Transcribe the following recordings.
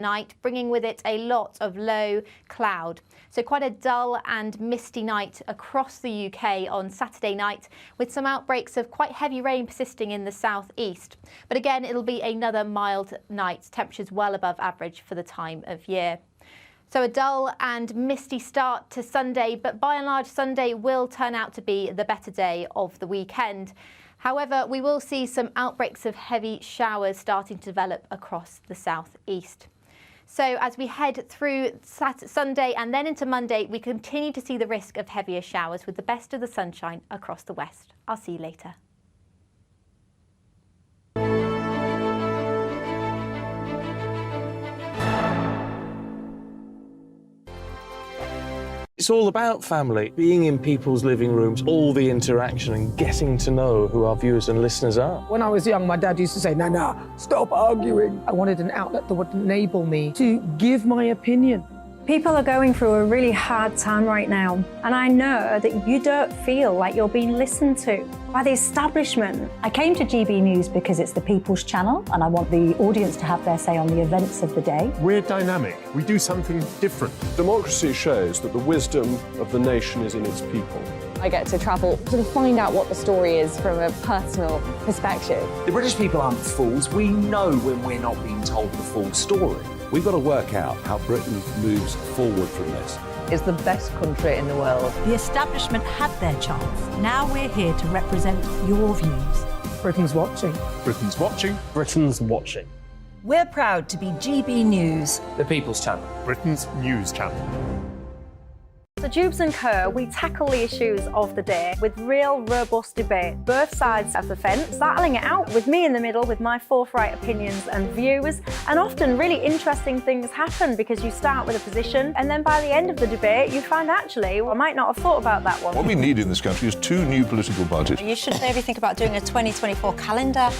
night, bringing with it a lot of low cloud. So quite a dull and misty night across the UK on Saturday night, with some outbreaks of quite heavy rain persisting in the southeast. But again, it'll be another mild night, temperatures well above average for the time of year. So a dull and misty start to Sunday, but by and large Sunday will turn out to be the better day of the weekend. However, we will see some outbreaks of heavy showers starting to develop across the southeast. So as we head through Sunday and then into Monday, we continue to see the risk of heavier showers with the best of the sunshine across the west. I'll see you later. It's all about family, being in people's living rooms, all the interaction and getting to know who our viewers and listeners are. When I was young, my dad used to say, no, stop arguing. I wanted an outlet that would enable me to give my opinion. People are going through a really hard time right now, and I know that you don't feel like you're being listened to by the establishment. I came to GB News because it's the People's Channel, and I want the audience to have their say on the events of the day. We're dynamic. We do something different. Democracy shows that the wisdom of the nation is in its people. I get to travel to find out what the story is from a personal perspective. The British people aren't fools. We know when we're not being told the full story. We've got to work out how Britain moves forward from this. It's the best country in the world. The establishment had their chance. Now we're here to represent your views. Britain's watching. Britain's watching. Britain's watching. We're proud to be GB News. The People's Channel. Britain's news channel. So Jubes and Co, we tackle the issues of the day with real robust debate, both sides of the fence, battling it out with me in the middle with my forthright opinions and views. And often really interesting things happen because you start with a position and then by the end of the debate you find actually, well, I might not have thought about that one. What we need in this country is 2 new political budgets. You should maybe think about doing a 2024 calendar.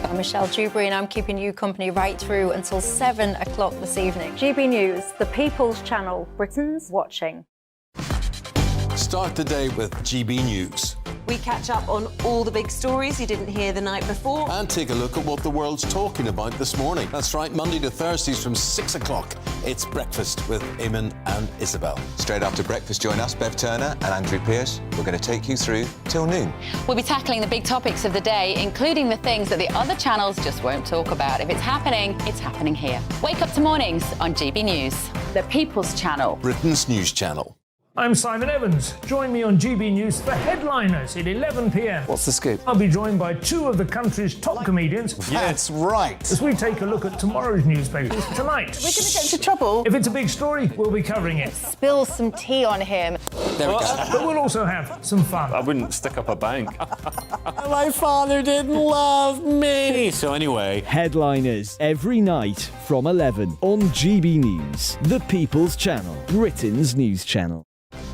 I'm Michelle Dewberry and I'm keeping you company right through until 7 o'clock this evening. GB News, the People's Channel, Britain's watching. Start the day with GB News. We catch up on all the big stories you didn't hear the night before. And take a look at what the world's talking about this morning. That's right, Monday to Thursdays from 6 o'clock. It's Breakfast with Eamon and Isabel. Straight after breakfast, join us, Bev Turner and Andrew Pearce. We're going to take you through till noon. We'll be tackling the big topics of the day, including the things that the other channels just won't talk about. If it's happening here. Wake up to mornings on GB News. The People's Channel. Britain's news channel. I'm Simon Evans. Join me on GB News for Headliners at 11 p.m. What's the scoop? I'll be joined by 2 of the country's top comedians. That's right. As we take a look at tomorrow's newspapers tonight. We're going to get into trouble. If it's a big story, we'll be covering it. Spill some tea on him. There we go. But we'll also have some fun. I wouldn't stick up a bank. My father didn't love me. So anyway. Headliners every night from 11 on GB News, the People's Channel, Britain's news channel.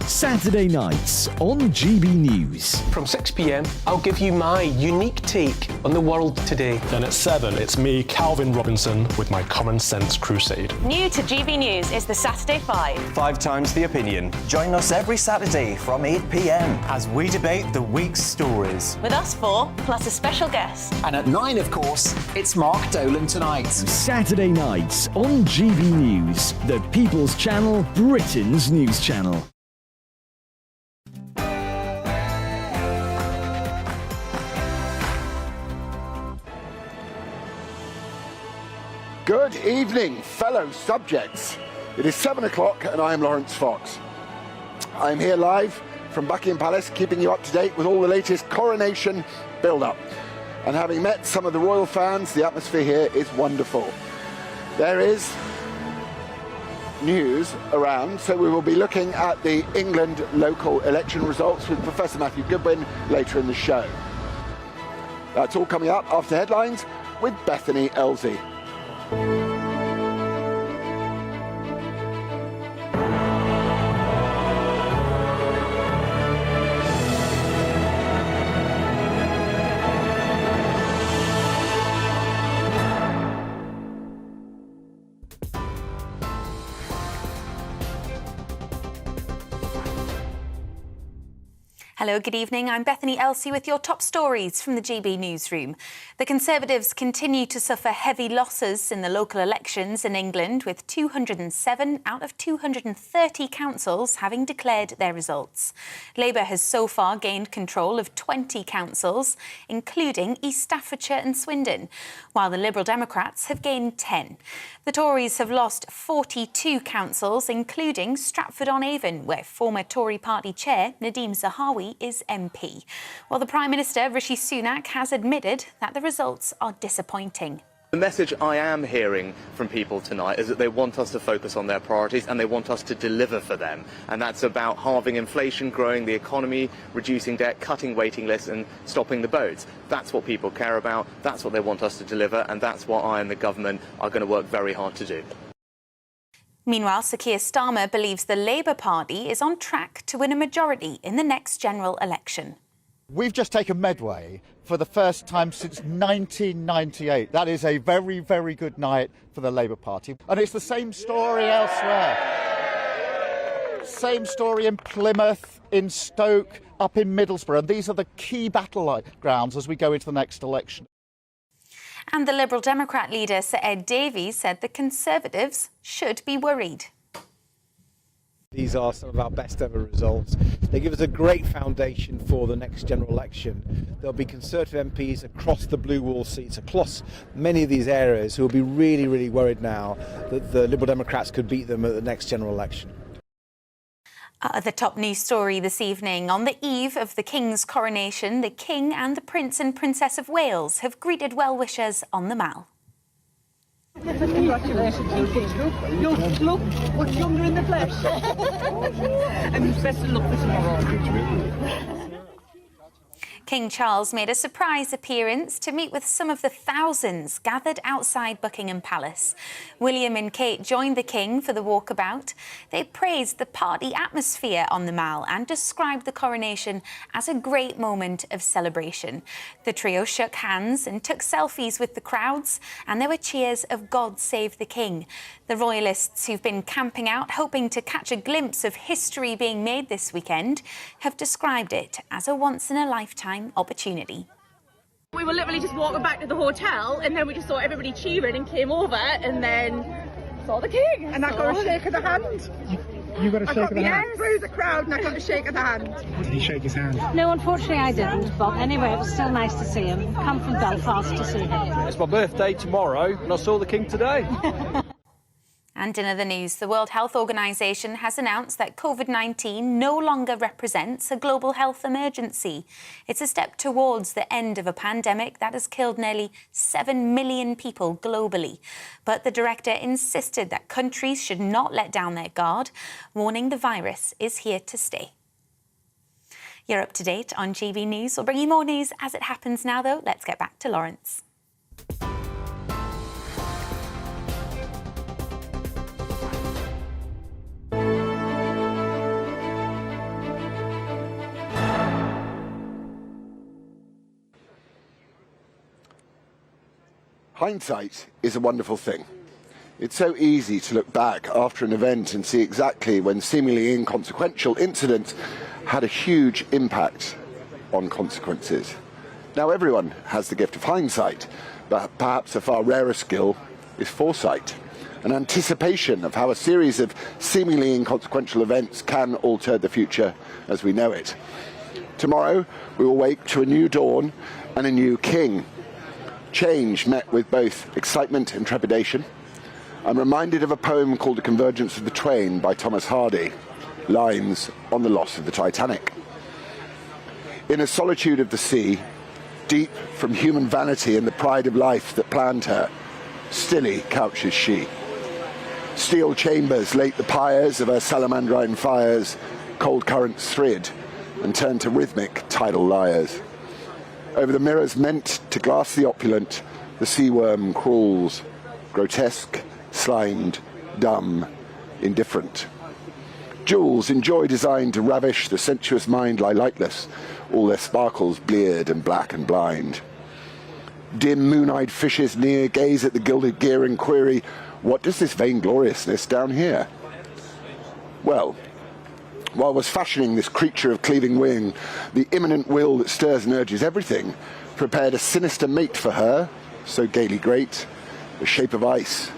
Saturday nights on GB News. From 6 p.m, I'll give you my unique take on the world today. Then at 7, it's me, Calvin Robinson, with my Common Sense Crusade. New to GB News is the Saturday 5. 5 times the opinion. Join us every Saturday from 8 p.m. as we debate the week's stories. With us 4, plus a special guest. And at 9, of course, it's Mark Dolan tonight. Saturday nights on GB News, the People's Channel, Britain's news channel. Good evening, fellow subjects. It is 7 o'clock and I am Laurence Fox. I am here live from Buckingham Palace, keeping you up to date with all the latest Coronation build-up. And having met some of the royal fans, the atmosphere here is wonderful. There is news around, so we will be looking at the England local election results with Professor Matthew Goodwin later in the show. That's all coming up after headlines with Bethany Elsie. Hello, good evening. I'm Bethany Elsey with your top stories from the GB newsroom. The Conservatives continue to suffer heavy losses in the local elections in England, with 207 out of 230 councils having declared their results. Labour has so far gained control of 20 councils, including East Staffordshire and Swindon, while the Liberal Democrats have gained 10. The Tories have lost 42 councils, including Stratford-on-Avon, where former Tory party chair Nadeem Zahawi is MP, while the Prime Minister Rishi Sunak has admitted that the results are disappointing. The message I am hearing from people tonight is that they want us to focus on their priorities and they want us to deliver for them. And that's about halving inflation, growing the economy, reducing debt, cutting waiting lists and stopping the boats. That's what people care about, that's what they want us to deliver, and that's what I and the government are going to work very hard to do. Meanwhile, Sir Keir Starmer believes the Labour Party is on track to win a majority in the next general election. We've just taken Medway for the first time since 1998. That is a very, very good night for the Labour Party. And it's the same story elsewhere. Same story in Plymouth, in Stoke, up in Middlesbrough. And these are the key battlegrounds as we go into the next election. And the Liberal Democrat leader, Sir Ed Davies, said the Conservatives should be worried. These are some of our best ever results. They give us a great foundation for the next general election. There'll be Conservative MPs across the blue wall seats, across many of these areas, who will be really, really worried now that the Liberal Democrats could beat them at the next general election. The top news story this evening. On the eve of the King's coronation, the King and the Prince and Princess of Wales have greeted well-wishers on the Mall. Congratulations, you look much younger in the flesh. And best of luck for tomorrow. King Charles made a surprise appearance to meet with some of the thousands gathered outside Buckingham Palace. William and Kate joined the King for the walkabout. They praised the party atmosphere on the Mall and described the coronation as a great moment of celebration. The trio shook hands and took selfies with the crowds, and there were cheers of God Save the King. The royalists who've been camping out, hoping to catch a glimpse of history being made this weekend, have described it as a once-in-a-lifetime opportunity. We were literally just walking back to the hotel, and then we just saw everybody cheering and came over, and then saw the King. And I got a shake of the hand. You got a shake of the hand? Through the crowd, and I got a shake of the hand. Did he shake his hand? No, unfortunately I didn't, but anyway, it was still nice to see him. Come from Belfast to see him. It's my birthday tomorrow, and I saw the King today. And in other news, the World Health Organization has announced that COVID-19 no longer represents a global health emergency. It's a step towards the end of a pandemic that has killed nearly 7 million people globally. But the director insisted that countries should not let down their guard, warning the virus is here to stay. You're up to date on GB News. We'll bring you more news as it happens now, though. Let's get back to Laurence. Hindsight is a wonderful thing. It's so easy to look back after an event and see exactly when seemingly inconsequential incidents had a huge impact on consequences. Now, everyone has the gift of hindsight, but perhaps a far rarer skill is foresight, an anticipation of how a series of seemingly inconsequential events can alter the future as we know it. Tomorrow, we will wake to a new dawn and a new king. Change met with both excitement and trepidation. I'm reminded of a poem called The Convergence of the Twain by Thomas Hardy, lines on the loss of the Titanic. In a solitude of the sea, deep from human vanity and the pride of life that planned her, stilly couches she. Steel chambers late the pyres of her salamandrine fires, cold currents thrid and turn to rhythmic tidal lyres. Over the mirrors meant to glass the opulent, the sea worm crawls, grotesque, slimed, dumb, indifferent. Jewels in joy designed to ravish the sensuous mind lie lightless, all their sparkles bleared and black and blind. Dim moon-eyed fishes near gaze at the gilded gear and query, what does this vaingloriousness down here? Well, While was fashioning this creature of cleaving wing, the imminent will that stirs and urges everything prepared a sinister mate for her, so gaily great, the shape of ice,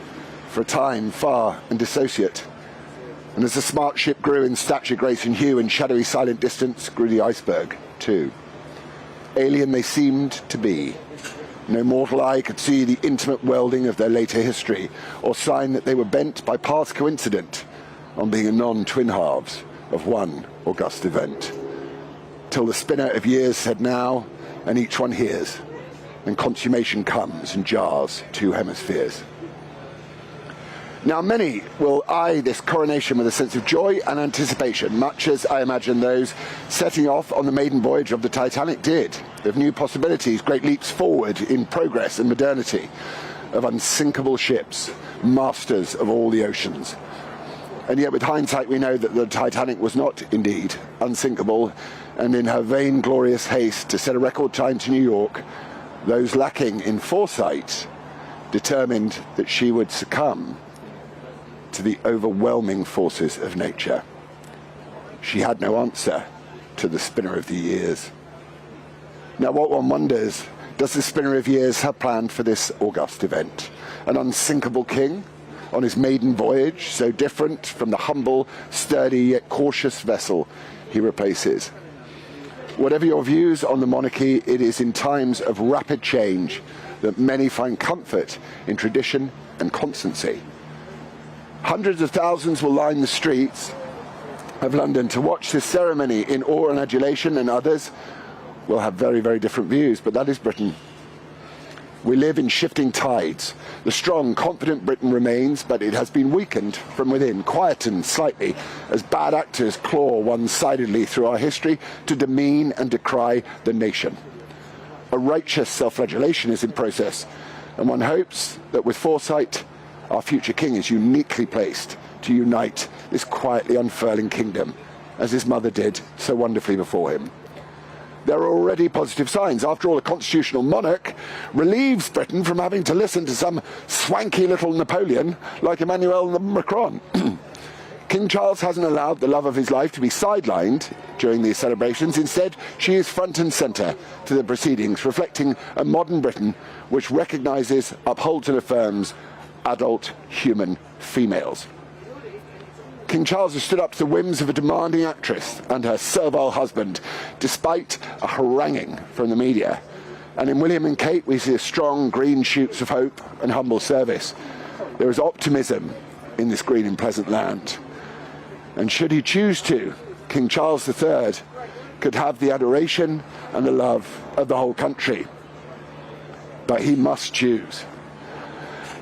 for a time far and dissociate. And as the smart ship grew in stature, grace and hue, in shadowy silent distance grew the iceberg too. Alien they seemed to be. No mortal eye could see the intimate welding of their later history, or sign that they were bent by past coincident on being a non-twin halves of one august event. Till the spinner of years said now, and each one hears, and consummation comes and jars two hemispheres. Now many will eye this coronation with a sense of joy and anticipation, much as I imagine those setting off on the maiden voyage of the Titanic did, of new possibilities, great leaps forward in progress and modernity, of unsinkable ships, masters of all the oceans. And yet with hindsight we know that the Titanic was not indeed unsinkable, and in her vain glorious haste to set a record time to New York, those lacking in foresight determined that she would succumb to the overwhelming forces of nature. She had no answer to the spinner of the years. Now what one wonders, does the spinner of years have planned for this august event? An unsinkable king on his maiden voyage, so different from the humble, sturdy yet cautious vessel he replaces. Whatever your views on the monarchy, it is in times of rapid change that many find comfort in tradition and constancy. Hundreds of thousands will line the streets of London to watch this ceremony in awe and adulation, and others will have very, very different views, but that is Britain. We live in shifting tides. The strong, confident Britain remains, but it has been weakened from within, quietened slightly, as bad actors claw one-sidedly through our history to demean and decry the nation. A righteous self-flagellation is in process, and one hopes that with foresight, our future king is uniquely placed to unite this quietly unfurling kingdom, as his mother did so wonderfully before him. There are already positive signs. After all, a constitutional monarch relieves Britain from having to listen to some swanky little Napoleon like Emmanuel Macron. King Charles hasn't allowed the love of his life to be sidelined during these celebrations. Instead, she is front and centre to the proceedings, reflecting a modern Britain which recognises, upholds and affirms adult human females. King Charles has stood up to the whims of a demanding actress and her servile husband, despite a haranguing from the media. And in William and Kate we see a strong green shoots of hope and humble service. There is optimism in this green and pleasant land. And should he choose to, King Charles III could have the adoration and the love of the whole country. But he must choose.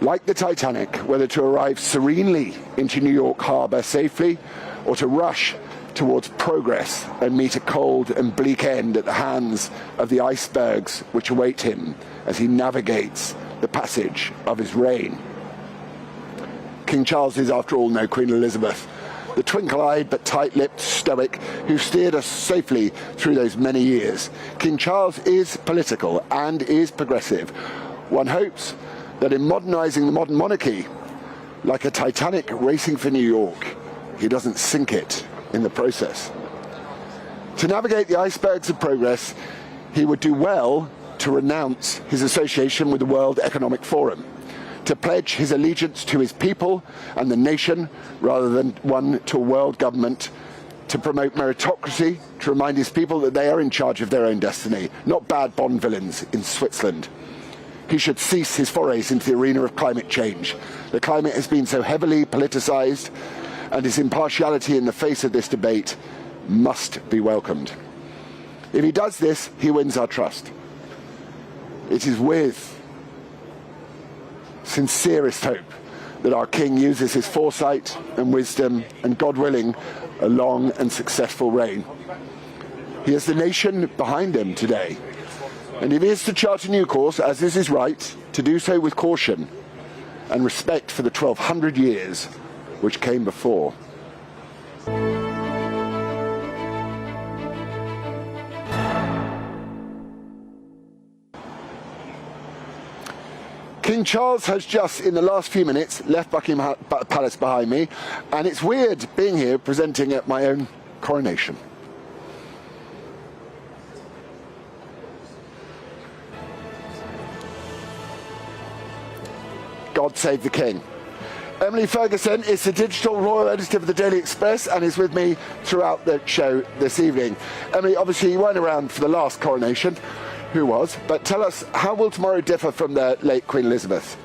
Like the Titanic, whether to arrive serenely into New York Harbor safely or to rush towards progress and meet a cold and bleak end at the hands of the icebergs which await him as he navigates the passage of his reign. King Charles is, after all, no Queen Elizabeth, the twinkle-eyed but tight-lipped stoic who steered us safely through those many years. King Charles is political and is progressive. One hopes that in modernising the modern monarchy, like a Titanic racing for New York, he doesn't sink it in the process. To navigate the icebergs of progress, he would do well to renounce his association with the World Economic Forum, to pledge his allegiance to his people and the nation rather than one to a world government, to promote meritocracy, to remind his people that they are in charge of their own destiny, not bad Bond villains in Switzerland. He should cease his forays into the arena of climate change. The climate has been so heavily politicised, and his impartiality in the face of this debate must be welcomed. If he does this, he wins our trust. It is with sincerest hope that our King uses his foresight and wisdom and, God willing, a long and successful reign. He has the nation behind him today. And if he is to chart a new course, as is his right, to do so with caution and respect for the 1200 years which came before. King Charles has just, in the last few minutes, left Buckingham Palace behind me, and it's weird being here presenting at my own Coronation. God save the King. Emily Ferguson is the digital royal editor for the Daily Express and is with me throughout the show this evening. Emily, obviously you weren't around for the last coronation. Who was? But tell us, how will tomorrow differ from the late Queen Elizabeth?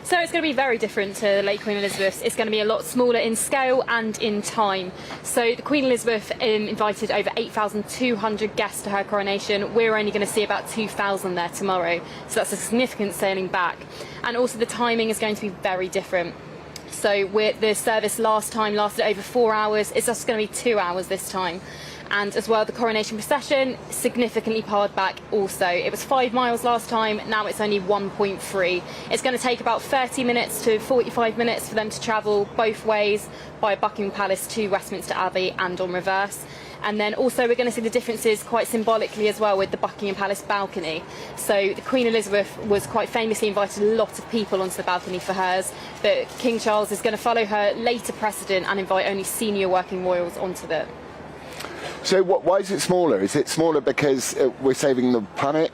So it's going to be very different to the late Queen Elizabeth. It's going to be a lot smaller in scale and in time. So the Queen Elizabeth invited over 8,200 guests to her coronation. We're only going to see about 2,000 there tomorrow. So that's a significant sailing back. And also the timing is going to be very different. So the service last time lasted over 4 hours. It's just going to be 2 hours this time. And as well, the coronation procession significantly pared back also. It was 5 miles last time, now it's only 1.3. It's going to take about 30 minutes to 45 minutes for them to travel both ways by Buckingham Palace to Westminster Abbey and on reverse. And then also we're going to see the differences quite symbolically as well with the Buckingham Palace balcony. So the Queen Elizabeth was quite famously invited a lot of people onto the balcony for hers, but King Charles is going to follow her later precedent and invite only senior working royals onto it. So why is it smaller? Is it smaller because we're saving the planet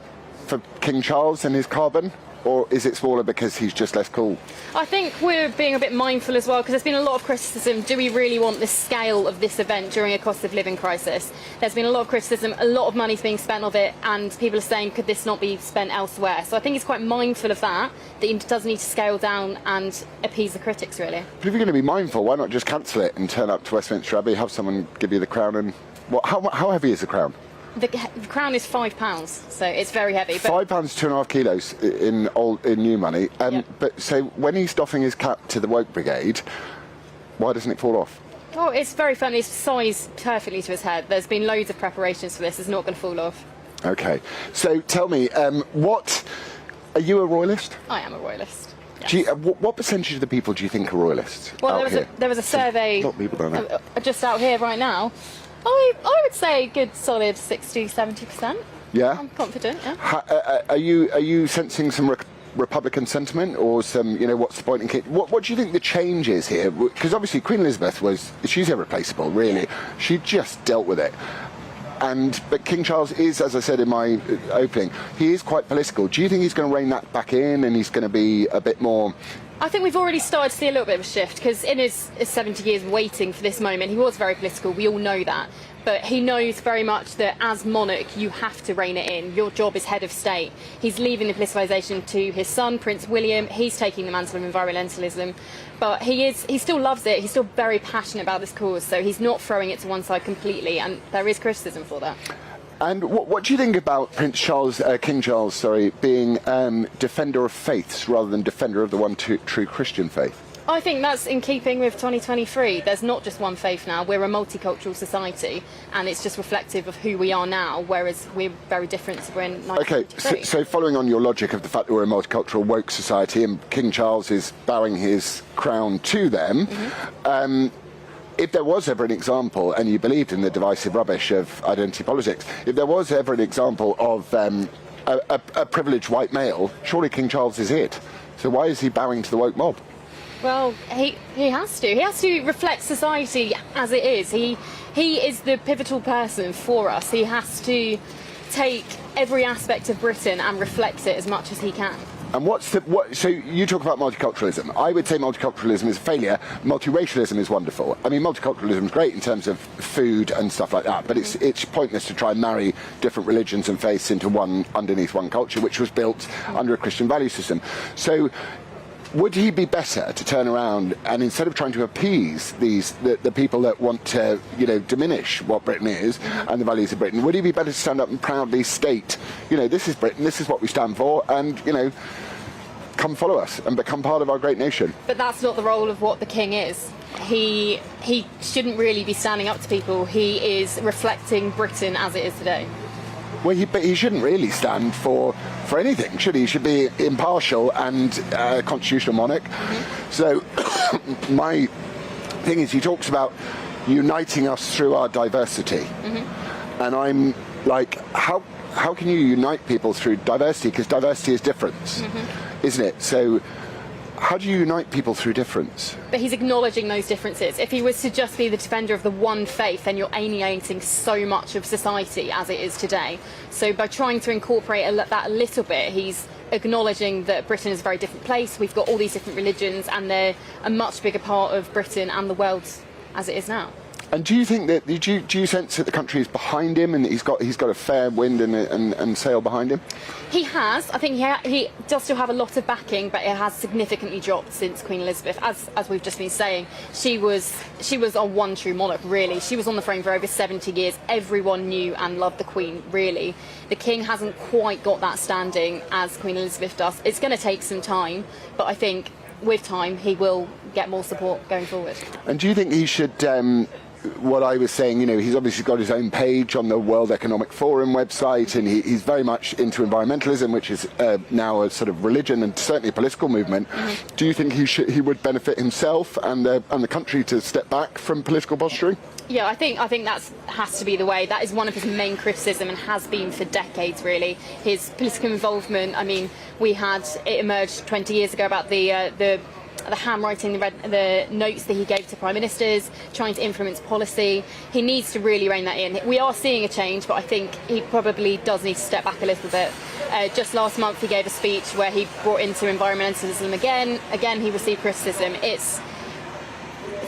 for King Charles and his carbon? Or is it smaller because he's just less cool? I think we're being a bit mindful as well, because there's been a lot of criticism. Do we really want the scale of this event during a cost of living crisis? There's been a lot of criticism, a lot of money's being spent of it, and people are saying, could this not be spent elsewhere? So I think he's quite mindful of that he does need to scale down and appease the critics, really. But if you're going to be mindful, why not just cancel it and turn up to Westminster Abbey, have someone give you the crown and... How heavy is the crown? The crown is £5, so it's very heavy. But £5, 2.5 kilos in new money. But so when he's doffing his cap to the Woke Brigade, why doesn't it fall off? Oh, it's very firmly. It's sized perfectly to his head. There's been loads of preparations for this. It's not going to fall off. Okay. So tell me, are you a royalist? I am a royalist. Yes. Do you, what percentage of the people do you think are royalists? Well, there was a survey. A lot of people don't know. Just out here right now. I would say a good solid 60–70%. Yeah. I'm confident. Yeah. Are you sensing some Republican sentiment, or some, what's the point in what do you think the change is here? Because obviously Queen Elizabeth she's irreplaceable, really. She just dealt with it. But King Charles is, as I said in my opening, he is quite political. Do you think he's going to rein that back in, and he's going to be a bit more... I think we've already started to see a little bit of a shift, because in his 70 years waiting for this moment, he was very political. We all know that. But he knows very much that as monarch, you have to rein it in. Your job is head of state. He's leaving the politicisation to his son, Prince William. He's taking the mantle of environmentalism. But he still loves it. He's still very passionate about this cause. So he's not throwing it to one side completely. And there is criticism for that. And what do you think about King Charles, being defender of faiths rather than defender of the one true Christian faith? I think that's in keeping with 2023. There's not just one faith now. We're a multicultural society, and it's just reflective of who we are now, whereas we're very different to when 1993. Okay, so following on your logic of the fact that we're a multicultural, woke society, and King Charles is bowing his crown to them, if there was ever an example, and you believed in the divisive rubbish of identity politics, if there was ever an example of a privileged white male, surely King Charles is it. So why is he bowing to the woke mob? Well, he has to. He has to reflect society as it is. He is the pivotal person for us. He has to take every aspect of Britain and reflect it as much as he can. And so you talk about multiculturalism. I would say multiculturalism is a failure. Multiracialism is wonderful. I mean, multiculturalism is great in terms of food and stuff like that, but it's pointless to try and marry different religions and faiths into underneath one culture, which was built under a Christian value system. So would he be better to turn around and, instead of trying to appease the people that want to, diminish what Britain is and the values of Britain, would he be better to stand up and proudly state, this is Britain, this is what we stand for, and, come follow us and become part of our great nation? But that's not the role of what the king is. He shouldn't really be standing up to people. He is reflecting Britain as it is today. Well, he shouldn't really stand for anything, should he? He should be impartial and a constitutional monarch. So my thing is, he talks about uniting us through our diversity. And I'm like, how can you unite people through diversity? Because diversity is difference, isn't it? So How do you unite people through difference? But he's acknowledging those differences. If he was to just be the defender of the one faith, then you're alienating so much of society as it is today. So by trying to incorporate that a little bit, he's acknowledging that Britain is a very different place. We've got all these different religions, and they're a much bigger part of Britain and the world as it is now. And do you think that, do you sense that the country is behind him and that he's got a fair wind and sail behind him? He has. I think he does still have a lot of backing, but it has significantly dropped since Queen Elizabeth. As we've just been saying, she was our one true monarch, really. She was on the throne for over 70 years. Everyone knew and loved the Queen, really. The King hasn't quite got that standing as Queen Elizabeth does. It's going to take some time, but I think with time he will get more support going forward. And do you think he should... what I was saying, he's obviously got his own page on the World Economic Forum website, and he's very much into environmentalism, which is now a sort of religion and certainly a political movement. Mm-hmm. Do you think he would benefit himself and the country to step back from political posturing? Yeah, I think that has to be the way. That is one of his main criticism and has been for decades, really. His political involvement. I mean, it emerged 20 years ago about the handwriting, the notes that he gave to prime ministers, trying to influence policy. He needs to really rein that in. We are seeing a change, but I think he probably does need to step back a little bit. Just last month he gave a speech where he brought into environmentalism again. Again, he received criticism.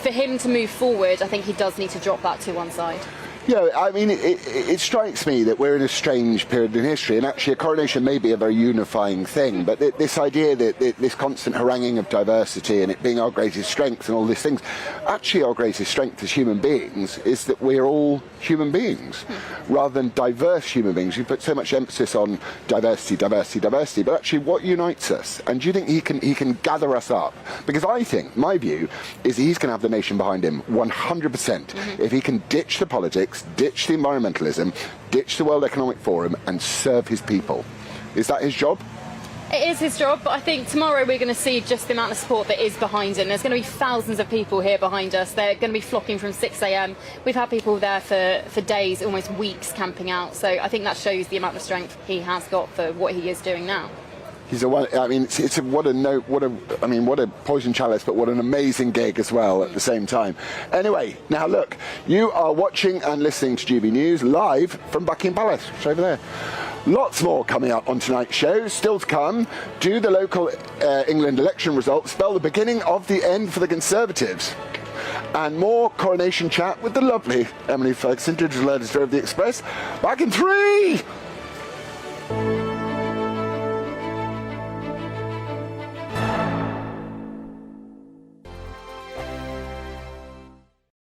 For him to move forward, I think he does need to drop that to one side. Yeah, I mean, it strikes me that we're in a strange period in history, and actually a coronation may be a very unifying thing, but this idea that this constant haranguing of diversity and it being our greatest strength and all these things, actually our greatest strength as human beings is that we're all human beings, rather than diverse human beings. You put so much emphasis on diversity, but actually what unites us? And do you think he can gather us up? Because I think, my view, is he's going to have the nation behind him 100%. If he can ditch the politics, ditch the environmentalism, ditch the World Economic Forum and serve his people. Is that his job? It is his job, but I think tomorrow we're going to see just the amount of support that is behind him. There's going to be thousands of people here behind us. They're going to be flocking from 6 a.m. We've had people there for days, almost weeks, camping out. So I think that shows the amount of strength he has got for what he is doing now. What a poison chalice, but what an amazing gig as well at the same time. Anyway, now look, you are watching and listening to GB News live from Buckingham Palace. It's over there. Lots more coming up on tonight's show. Still to come, do the local England election results spell the beginning of the end for the Conservatives? And more coronation chat with the lovely Emily Ferguson, digital editor of The Express. Back in 3!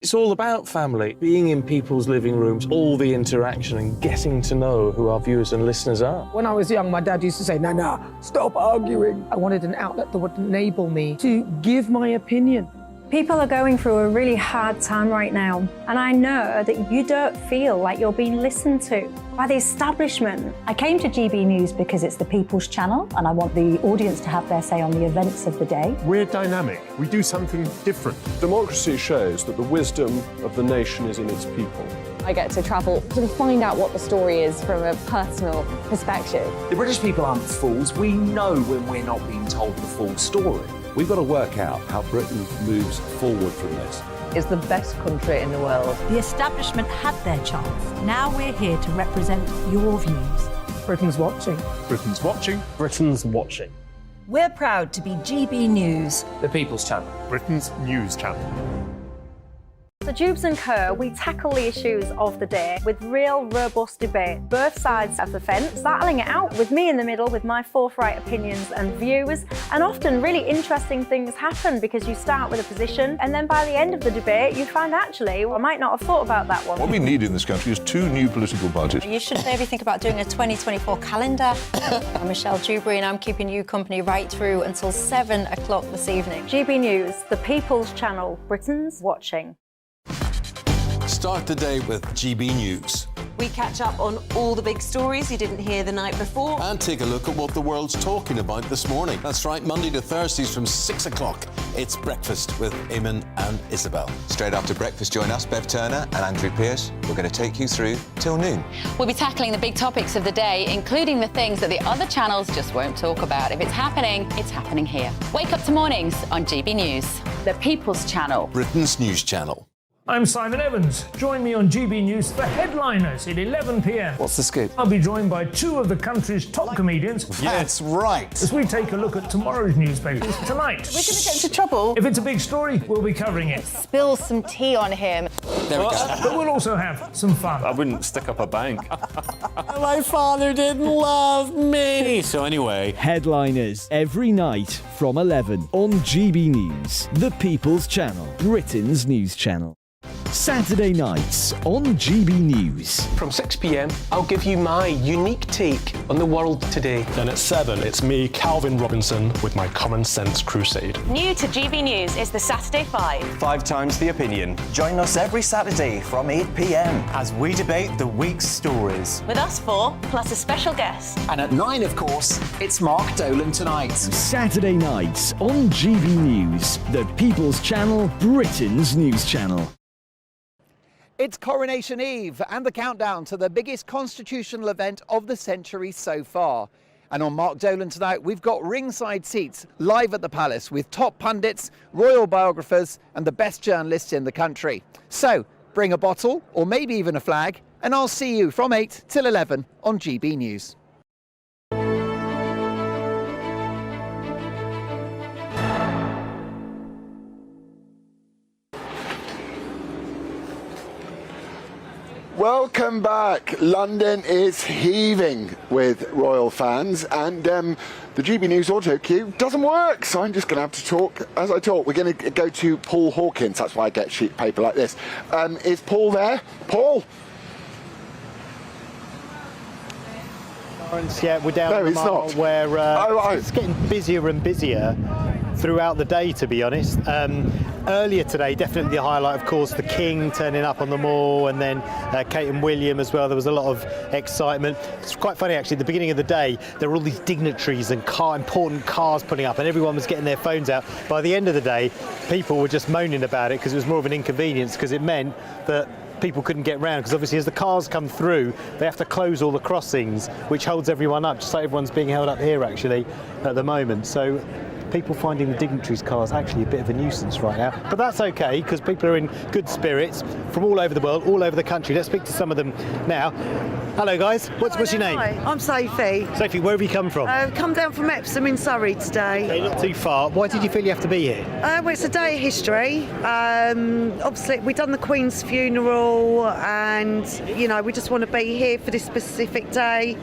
It's all about family, being in people's living rooms, all the interaction and getting to know who our viewers and listeners are. When I was young, my dad used to say, "Nana, stop arguing." I wanted an outlet that would enable me to give my opinion. People are going through a really hard time right now, and I know that you don't feel like you're being listened to by the establishment. I came to GB News because it's the People's Channel, and I want the audience to have their say on the events of the day. We're dynamic. We do something different. Democracy shows that the wisdom of the nation is in its people. I get to travel to find out what the story is from a personal perspective. The British people aren't fools. We know when we're not being told the full story. We've got to work out how Britain moves forward from this. It's the best country in the world. The establishment had their chance. Now we're here to represent your views. Britain's watching. Britain's watching. Britain's watching. We're proud to be GB News. The People's Channel. Britain's news channel. So Jubes and Co, we tackle the issues of the day with real, robust debate, both sides of the fence, battling it out with me in the middle with my forthright opinions and views. And often really interesting things happen because you start with a position and then by the end of the debate you find actually, I might not have thought about that one. What we need in this country is 2 new political budgets. You should maybe think about doing a 2024 calendar. I'm Michelle Dewberry and I'm keeping you company right through until 7 o'clock this evening. GB News, the People's Channel, Britain's watching. Start the day with GB News. We catch up on all the big stories you didn't hear the night before. And take a look at what the world's talking about this morning. That's right, Monday to Thursdays from 6 o'clock. It's Breakfast with Eamon and Isabel. Straight after breakfast, join us, Bev Turner and Andrew Pearce. We're going to take you through till noon. We'll be tackling the big topics of the day, including the things that the other channels just won't talk about. If it's happening here. Wake up to mornings on GB News, the People's Channel. Britain's news channel. I'm Simon Evans. Join me on GB News for Headliners at 11 p.m. What's the scoop? I'll be joined by two of the country's top comedians. That's right. As we take a look at tomorrow's newspapers tonight. We're going to get into trouble. If it's a big story, we'll be covering it. Spill some tea on him. There we go. But we'll also have some fun. I wouldn't stick up a bank. My father didn't love me. So anyway. Headliners every night from 11 on GB News, the People's Channel, Britain's news channel. Saturday nights on GB News. From 6 p.m, I'll give you my unique take on the world today. Then at 7, it's me, Calvin Robinson, with my Common Sense Crusade. New to GB News is the Saturday 5. 5 times the opinion. Join us every Saturday from 8 p.m. as we debate the week's stories. With us 4, plus a special guest. And at 9, of course, it's Mark Dolan Tonight. Saturday nights on GB News, the People's Channel, Britain's news channel. It's Coronation Eve and the countdown to the biggest constitutional event of the century so far. And on Mark Dolan Tonight, we've got ringside seats live at the Palace with top pundits, royal biographers and the best journalists in the country. So bring a bottle or maybe even a flag and I'll see you from 8 till 11 on GB News. Welcome back. London is heaving with royal fans and the GB News auto cue doesn't work, so I'm just going to have to talk as I talk. We're going to go to Paul Hawkins. That's why I get sheet paper like this. Is Paul there? Paul? Laurence, yeah, we're down No, at the it's mall not. where it's getting busier and busier throughout the day, to be honest. Earlier today, definitely the highlight, of course, the King turning up on the mall, and then Kate and William as well. There was a lot of excitement. It's quite funny, actually, at the beginning of the day, there were all these dignitaries and important cars putting up, and everyone was getting their phones out. By the end of the day, people were just moaning about it because it was more of an inconvenience, because it meant that people couldn't get round, because obviously as the cars come through they have to close all the crossings, which holds everyone up, just like everyone's being held up here actually at the moment. So people finding the dignitaries' cars actually a bit of a nuisance right now, but that's okay because people are in good spirits from all over the world, all over the country. Let's speak to some of them now. Hello guys, what's your name? Hi, I'm Sophie. Sophie, where have you come from? Come down from Epsom in Surrey today. Okay, not too far. Why did you feel you have to be here? Well, it's a day of history. Obviously, we've done the Queen's funeral, and you know we just want to be here for this specific day.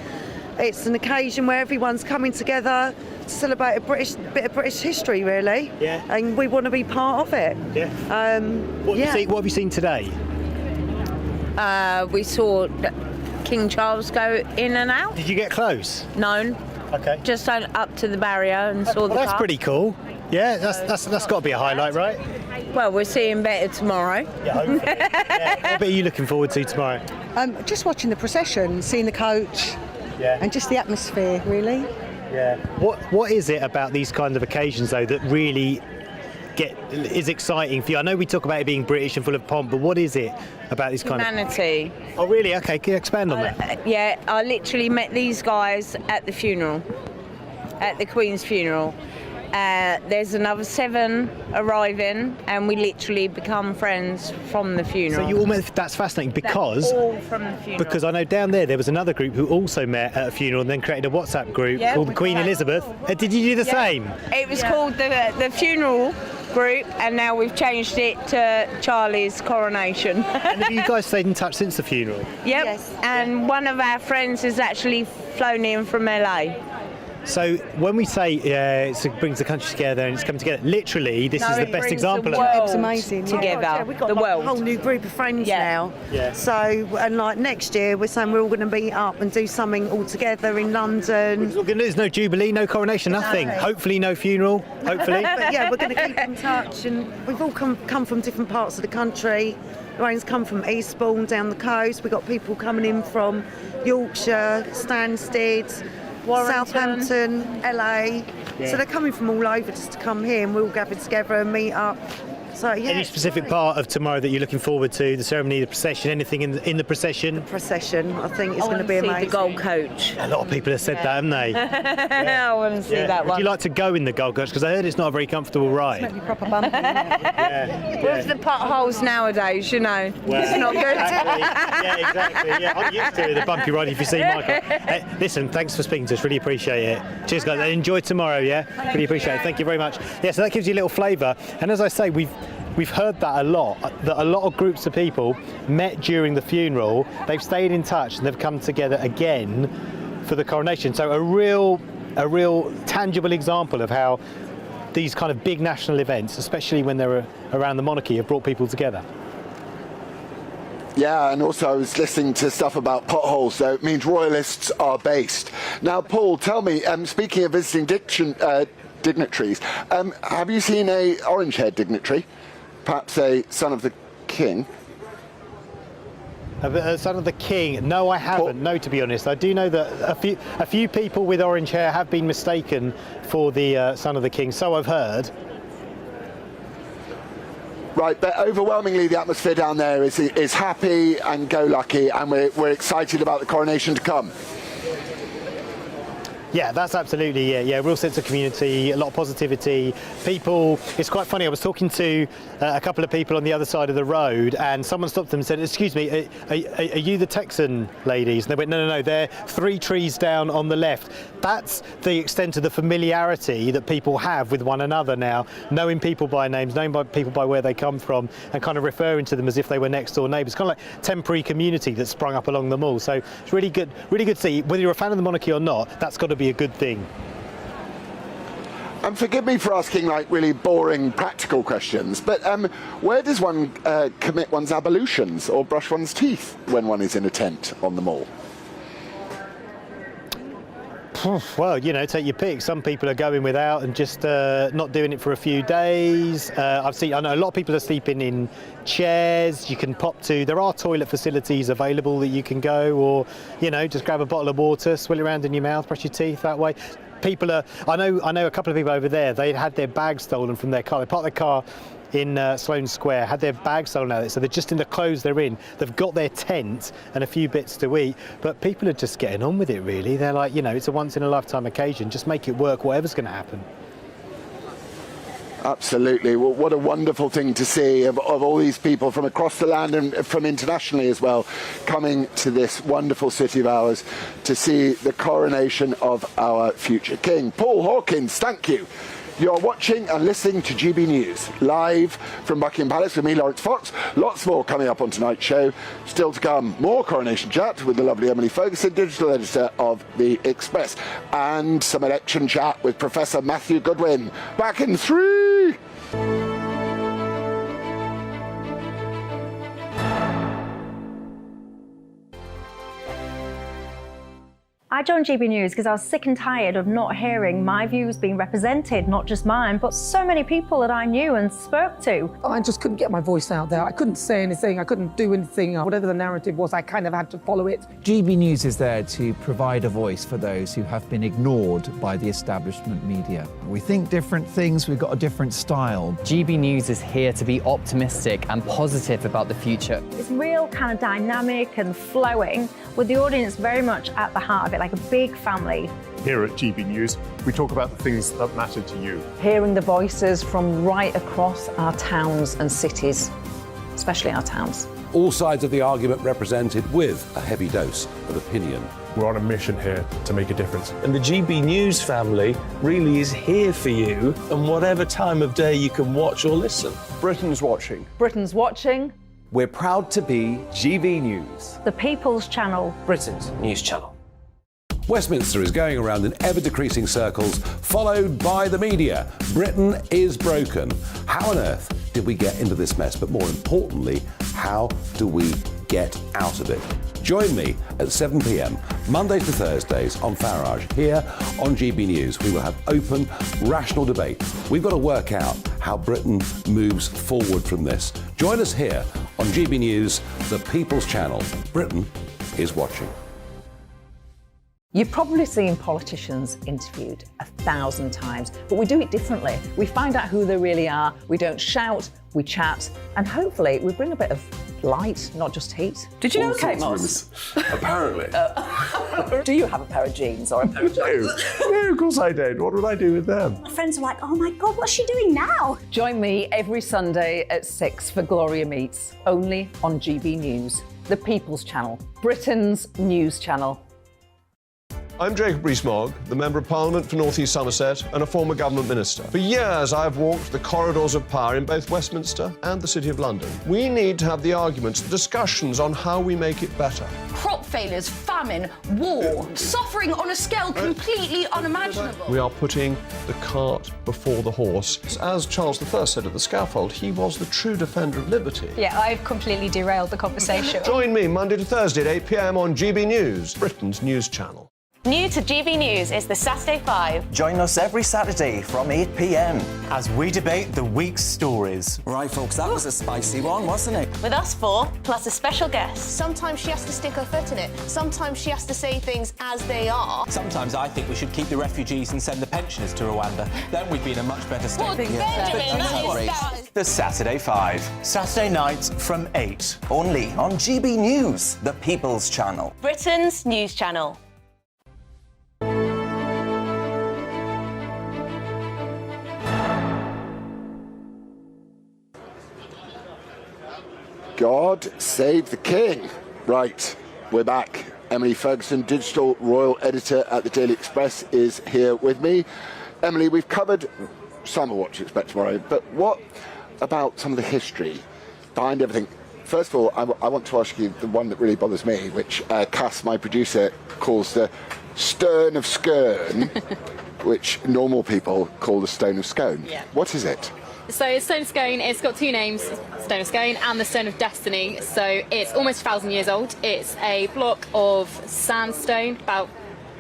It's an occasion where everyone's coming together to celebrate a bit of British history, really. Yeah. And we want to be part of it. Yeah. What have you seen today? We saw King Charles go in and out. Did you get close? No. Okay. Just up to the barrier and saw the That's car. pretty cool. Yeah, that's got to be a highlight, right? Well, we're seeing better tomorrow. Yeah, hopefully. Yeah. What bit are you looking forward to tomorrow? Just watching the procession, seeing the coach, and just the atmosphere, really. Yeah. What is it about these kind of occasions, though, that really is exciting for you? I know we talk about it being British and full of pomp, but what is it about these kind of... Humanity. Oh, really? Okay, can you expand on that? Yeah, I literally met these guys at the funeral, at the Queen's funeral. There's another 7 arriving, and we literally become friends from the funeral. So you all met, that's fascinating because... All from the funeral. Because I know down there was another group who also met at a funeral and then created a WhatsApp group called the Queen Elizabeth. Did you do the same? It was called the funeral group, and now we've changed it to Charlie's Coronation. And have you guys stayed in touch since the funeral? Yep. Yes. And one of our friends has actually flown in from LA. So when we say it brings the country together and it's come together, literally, this is the best example of it. It's amazing. Together. Yeah, we've got the like world. a whole new group of friends now. Yeah. So, and like next year, we're saying we're all going to meet up and do something all together in London. There's no jubilee, no coronation, nothing. Hopefully no funeral, hopefully. But yeah, we're going to keep in touch, and we've all come from different parts of the country. Lorraine's come from Eastbourne down the coast. We've got people coming in from Yorkshire, Stansted, Southampton, LA. So they're coming from all over just to come here, and we're all gathered together and meet up. So yeah. Any specific part of tomorrow that you're looking forward to? The ceremony, the procession, anything in the procession? The procession, I think, is going to be amazing. The gold coach. A lot of people have said that, haven't they? I want to see that one. Would you like to go in the gold coach? Because I heard it's not a very comfortable ride. It's proper bumpy. With the potholes nowadays, you know, it's not good. Yeah, exactly. Yeah, I'm used to the bumpy ride. If you see Michael, listen, thanks for speaking to us. Really appreciate it. Cheers, guys. Enjoy tomorrow. Yeah, really appreciate it. Thank you very much. Yeah, so that gives you a little flavour. And as I say, we've heard that a lot. That a lot of groups of people met during the funeral. They've stayed in touch and they've come together again for the coronation. So a real tangible example of how these kind of big national events, especially when they're around the monarchy, have brought people together. Yeah, and also I was listening to stuff about potholes, so it means royalists are based. Now, Paul, tell me, speaking of visiting dignitaries, have you seen a orange-haired dignitary? Perhaps a son of the king? A son of the king? No, I haven't. No, to be honest. I do know that a few people with orange hair have been mistaken for the son of the king, so I've heard. Right, but overwhelmingly the atmosphere down there is happy and go lucky, and we're excited about the coronation to come. Yeah, that's absolutely, yeah, real sense of community, a lot of positivity. People, it's quite funny, I was talking to a couple of people on the other side of the road, and someone stopped them and said, excuse me, are you the Texan ladies? And they went, no, they're 3 trees down on the left. That's the extent of the familiarity that people have with one another now, knowing people by names, knowing people by where they come from, and kind of referring to them as if they were next door neighbours. Kind of like temporary community that's sprung up along them all. So it's really good to see. Whether you're a fan of the monarchy or not, that's got to be a good thing. And forgive me for asking like really boring practical questions, but where does one commit one's ablutions or brush one's teeth when one is in a tent on the mall? Well, you know, take your pick. Some people are going without and just not doing it for a few days. I know a lot of people are sleeping in chairs. You can pop to. There are toilet facilities available that you can go, or you know, just grab a bottle of water, swill it around in your mouth, brush your teeth that way. People are. I know a couple of people over there. They had their bags stolen from their car. They parked their car in Sloane Square, had their bags stolen out of it, so they're just in the clothes they're in. They've got their tent and a few bits to eat, but people are just getting on with it, really. They're like, you know, it's a once-in-a-lifetime occasion. Just make it work, whatever's going to happen. Absolutely. Well, what a wonderful thing to see of all these people from across the land and from internationally as well, coming to this wonderful city of ours to see the coronation of our future king. Paul Hawkins, thank you. You're watching and listening to GB News, live from Buckingham Palace with me, Laurence Fox. Lots more coming up on tonight's show. Still to come, more coronation chat with the lovely Emily Ferguson, digital editor of The Express, and some election chat with Professor Matthew Goodwin. Back in 3. I joined GB News because I was sick and tired of not hearing my views being represented, not just mine, but so many people that I knew and spoke to. I just couldn't get my voice out there. I couldn't say anything, I couldn't do anything. Whatever the narrative was, I kind of had to follow it. GB News is there to provide a voice for those who have been ignored by the establishment media. We think different things, we've got a different style. GB News is here to be optimistic and positive about the future. It's real kind of dynamic and flowing, with the audience very much at the heart of it, like a big family. Here at GB News, we talk about the things that matter to you. Hearing the voices from right across our towns and cities, especially our towns. All sides of the argument represented with a heavy dose of opinion. We're on a mission here to make a difference. And the GB News family really is here for you, and whatever time of day you can watch or listen. Britain's watching. Britain's watching. We're proud to be GB News, The People's Channel. Britain's news channel. Westminster is going around in ever-decreasing circles, followed by the media. Britain is broken. How on earth did we get into this mess? But more importantly, how do we get out of it? Join me at 7 p.m, Mondays to Thursdays on Farage, here on GB News. We will have open, rational debate. We've got to work out how Britain moves forward from this. Join us here on GB News, the People's Channel. Britain is watching. You've probably seen politicians interviewed 1,000 times, but we do it differently. We find out who they really are, we don't shout, we chat, and hopefully we bring a bit of light, not just heat. Did you know Kate Moss? Apparently. Do you have a pair of jeans or a pair of jeans? No, of course I don't. What would I do with them? My friends were like, oh my God, what's she doing now? Join me every Sunday at 6 for Gloria Meets, only on GB News, the People's Channel, Britain's news channel. I'm Jacob Rees-Mogg, the Member of Parliament for North East Somerset and a former government minister. For years, I've walked the corridors of power in both Westminster and the City of London. We need to have the arguments, the discussions on how we make it better. Crop failures, famine, war, suffering on a scale completely unimaginable. We are putting the cart before the horse. As Charles I said at the scaffold, he was the true defender of liberty. Yeah, I've completely derailed the conversation. Join me Monday to Thursday at 8 p.m. on GB News, Britain's news channel. New to GB News is the Saturday 5. Join us every Saturday from 8 p.m. as we debate the week's stories. Right, folks, that was a spicy one, wasn't it? With us 4, plus a special guest. Sometimes she has to stick her foot in it. Sometimes she has to say things as they are. Sometimes I think we should keep the refugees and send the pensioners to Rwanda. Then we'd be in a much better state. Well, Benjamin, that is... The Saturday 5. Saturday nights from 8. Only on GB News, the People's Channel. Britain's news channel. God save the king. Right, we're back. Emily Ferguson, digital royal editor at the Daily Express, is here with me. Emily, we've covered some of what to expect tomorrow, but what about some of the history behind everything? First of all, I want to ask you the one that really bothers me, which Cass, my producer, calls the stern of Skern, which normal people call the stone of Scone. Yeah. What is it? So Stone of Scone, it's got two names, Stone of Scone and the Stone of Destiny. So it's almost 1,000 years old. It's a block of sandstone, about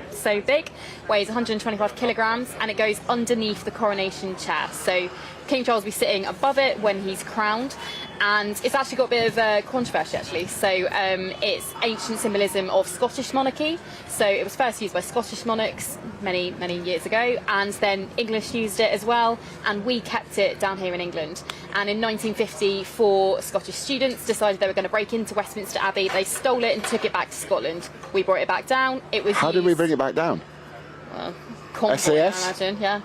so big, weighs 125 kilograms, and it goes underneath the coronation chair. So King Charles will be sitting above it when he's crowned, and it's actually got a bit of controversy actually. So it's ancient symbolism of Scottish monarchy. So it was first used by Scottish monarchs many years ago, and then English used it as well, and we kept it down here in England. And in 1950, 4 Scottish students decided they were going to break into Westminster Abbey. They stole it and took it back to Scotland. We brought it back down. It was How did we bring it back down? Well, convoy, SAS? I imagine, yeah.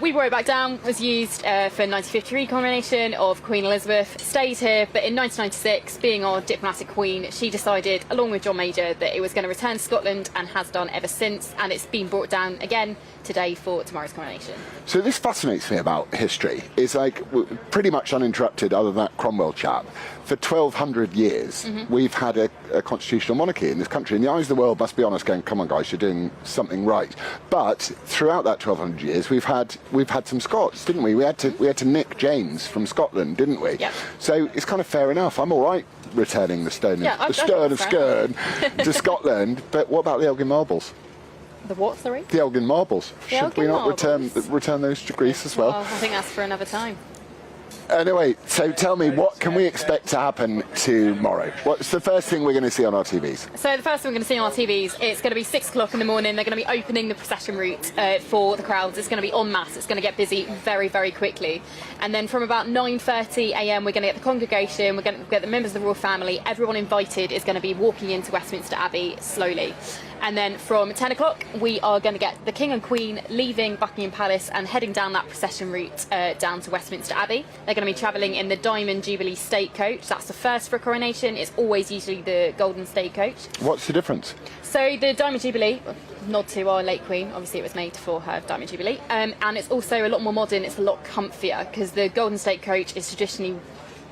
We brought it back down, was used for 1953 coronation of Queen Elizabeth, stayed here, but in 1996, being our diplomatic queen, she decided, along with John Major, that it was going to return to Scotland and has done ever since, and it's been brought down again today for tomorrow's coronation. So this fascinates me about history. It's like pretty much uninterrupted, other than that Cromwell chap. For 1,200 years, we've had a constitutional monarchy in this country. In the eyes of the world, must be honest, going, come on guys, you're doing something right. But throughout that 1,200 years, we've had some Scots, didn't we? We had to nick James from Scotland, didn't we? Yep. So it's kind of fair enough. I'm all right returning the stern of Skern to Scotland. But what about the Elgin marbles? The what, sorry? The Elgin marbles. The Should we not return those to Greece as well? I think that's for another time. Anyway, so tell me, what can we expect to happen tomorrow? What's the first thing we're going to see on our TVs? So the first thing we're going to see on our TVs, it's going to be 6 o'clock in the morning. They're going to be opening the procession route for the crowds. It's going to be en masse. It's going to get busy very, very quickly. And then from about 9:30 a.m, we're going to get the congregation, we're going to get the members of the royal family. Everyone invited is going to be walking into Westminster Abbey slowly. And then from 10 o'clock, we are going to get the King and Queen leaving Buckingham Palace and heading down that procession route down to Westminster Abbey. They're going to be travelling in the Diamond Jubilee State Coach. That's the first for a coronation. It's always usually the Golden State Coach. What's the difference? So the Diamond Jubilee, nod to our late Queen, obviously it was made for her Diamond Jubilee, and it's also a lot more modern, it's a lot comfier, because the Golden State Coach is traditionally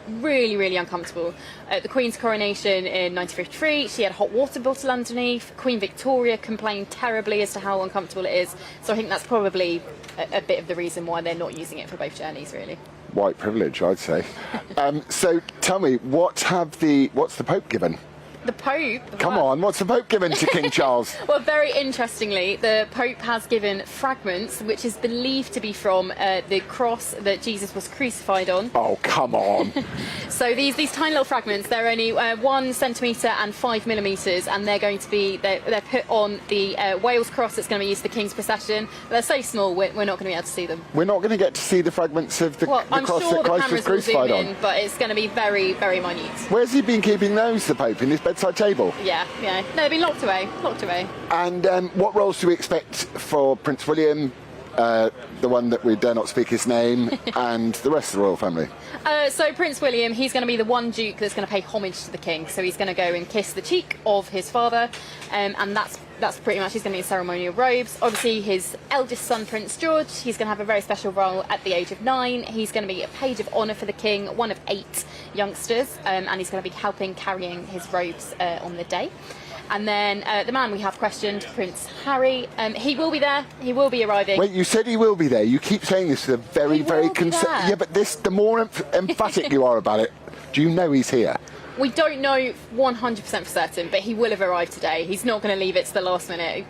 really, really uncomfortable. At the Queen's coronation in 1953, she had a hot water bottle underneath. Queen Victoria complained terribly as to how uncomfortable it is. So I think that's probably a bit of the reason why they're not using it for both journeys, really. White privilege, I'd say. So tell me, what's the Pope given? The Pope? Come on, what's the Pope given to King Charles? Well, very interestingly, the Pope has given fragments, which is believed to be from the cross that Jesus was crucified on. Oh, come on. So these tiny little fragments, they're only 1 centimetre and 5 millimetres, and they're going to be, they're put on the Wales cross that's going to be used for the King's procession. They're so small, we're not going to be able to see them. We're not going to get to see the fragments of the cross I'm sure that the Christ was cameras will crucified zoom on. in, but it's going to be very, very minute. Where's he been keeping those, the Pope? In his bedside table? Yeah. No, they've been locked away. And what roles do we expect for Prince William, the one that we dare not speak his name, and the rest of the royal family? So Prince William, he's going to be the one duke that's going to pay homage to the king. So he's going to go and kiss the cheek of his father, and that's pretty much, he's going to be in ceremonial robes. Obviously, his eldest son, Prince George, he's going to have a very special role at the age of 9. He's going to be a page of honour for the king, one of 8 youngsters, and he's going to be helping carrying his robes on the day. And then the man we have questioned, Prince Harry, he will be there. He will be arriving. Wait, you said he will be there. You keep saying this with a very, very there. Yeah, but the more emphatic you are about it, do you know he's here? We don't know 100% for certain, but he will have arrived today. He's not going to leave it to the last minute.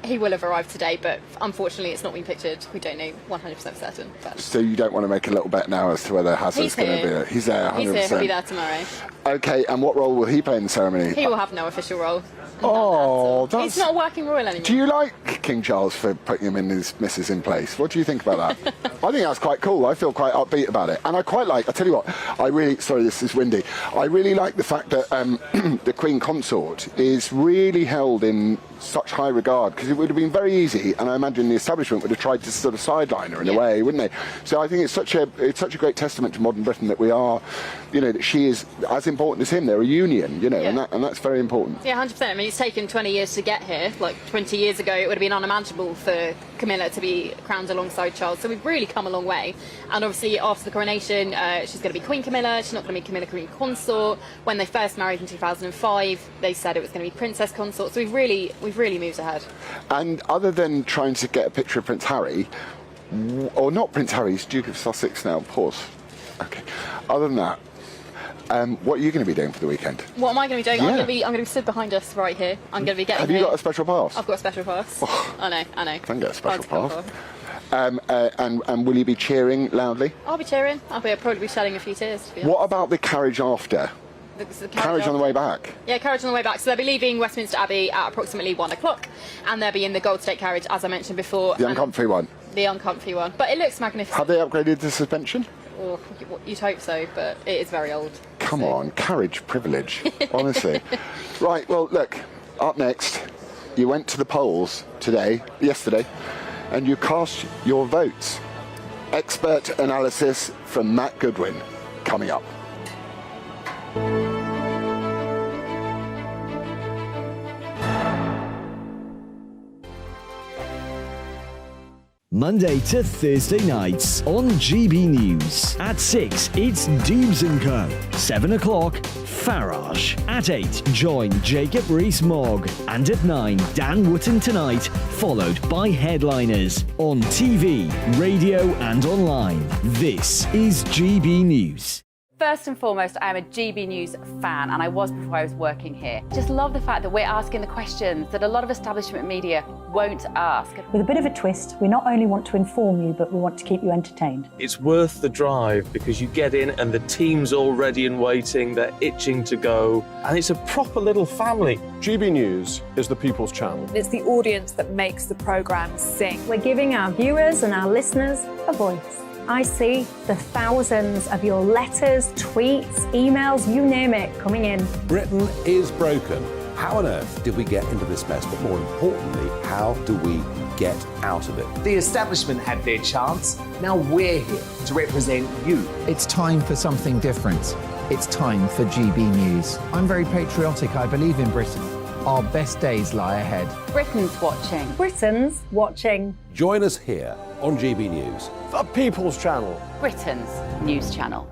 He will have arrived today, but unfortunately it's not been pictured. We don't know 100% for certain. But So you don't want to make a little bet now as to whether Hazard's going to be there? He's there, 100%. He's here, he'll be there tomorrow. OK, and what role will he play in the ceremony? He will have no official role. Oh, that's... He's not a working royal anymore. Do you like King Charles for putting him and his missus in place? What do you think about that? I think that's quite cool. I feel quite upbeat about it. And I quite like, I tell you what, sorry, this is windy. I really like the fact that the Queen Consort is really held in such high regard, because it would have been very easy, and I imagine the establishment would have tried to sort of sideline her in a way, wouldn't they? So I think it's such a great testament to modern Britain that we are, that she is as important as him. They're a union, and that's very important. Yeah, 100%. I mean, it's taken 20 years to get here. Like 20 years ago, it would have been unimaginable for Camilla to be crowned alongside Charles. So we've really come a long way. And obviously, after the coronation, she's going to be Queen Camilla. She's not going to be Camilla Queen Consort. When they first married in 2005, they said it was going to be Princess Consort. So we've really moved ahead. And other than trying to get a picture of Prince Harry, or not Prince Harry, he's Duke of Sussex now, pause. Okay. Other than that, what are you going to be doing for the weekend? What am I going to be doing? I'm going to be stood behind us right here. I'm going to be getting. Have you got a special pass? I've got a special pass. I know. Can get a special pass. And will you be cheering loudly? I'll be cheering. I'll probably be shedding a few tears. To be honest. What about the carriage after? The carriage on the way back? Yeah, carriage on the way back. So they'll be leaving Westminster Abbey at approximately 1 o'clock, and they'll be in the Gold State carriage, as I mentioned before. The uncomfy one? The uncomfy one. But it looks magnificent. Have they upgraded the suspension? Oh, you'd hope so, but it is very old. Come on, carriage privilege, honestly. Right, well, look, up next, you went to the polls yesterday, and you cast your votes. Expert analysis from Matt Goodwin, coming up. Monday to Thursday nights on GB News. At 6, it's Dubes & Co. 7 o'clock, Farage. At 8, join Jacob Rees-Mogg. And at 9, Dan Wootton Tonight, followed by Headliners. On TV, radio and online. This is GB News. First and foremost, I am a GB News fan, and I was before I was working here. Just love the fact that we're asking the questions that a lot of establishment media won't ask. With a bit of a twist, we not only want to inform you, but we want to keep you entertained. It's worth the drive because you get in and the team's all ready and waiting, they're itching to go, and it's a proper little family. GB News is the people's channel. It's the audience that makes the programme sing. We're giving our viewers and our listeners a voice. I see the thousands of your letters, tweets, emails, you name it, coming in. Britain is broken. How on earth did we get into this mess? But more importantly, how do we get out of it? The establishment had their chance. Now we're here to represent you. It's time for something different. It's time for GB News. I'm very patriotic. I believe in Britain. Our best days lie ahead. Britain's watching. Britain's watching. Join us here on GB News. The people's channel. Britain's news channel.